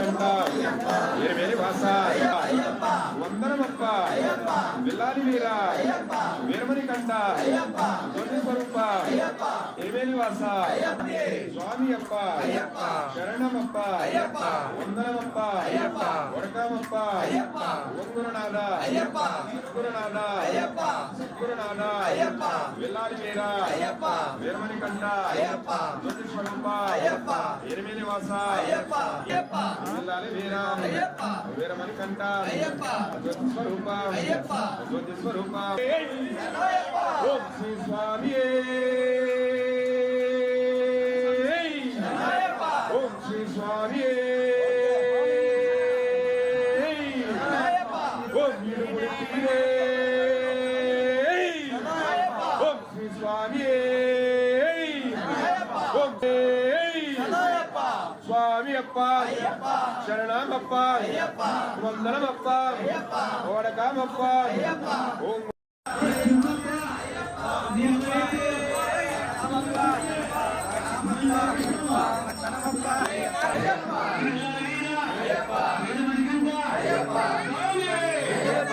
కంట ఎరిమేలి వాస వందనమప్ప విల్లాలి వీర వీరమణి కంట జ్యోతి స్వరూప ఎరిమేలి వాస స్వామి అప్ప శరణమప్ప వందనమప్ప వడకామప్ప వంగురనాథ సద్గురునాథ సద్గురునాథ విల్లాలి వీర వీరమణి కంట జ్యోతి స్వరూప ఎరిమేలి వాస విల్లాలి వీర వీరమణి కంట జ్యోతి స్వరూప జ్యోతి స్వరూప ఓం శ్రీ స్వామి ఓం శ్రీ స్వామి ఓం ఓం శ్రీ స్వామి ఓం స్వామి అప్ప శరణమప్ప వందనమప్ప ఓడకామప్ప ఓం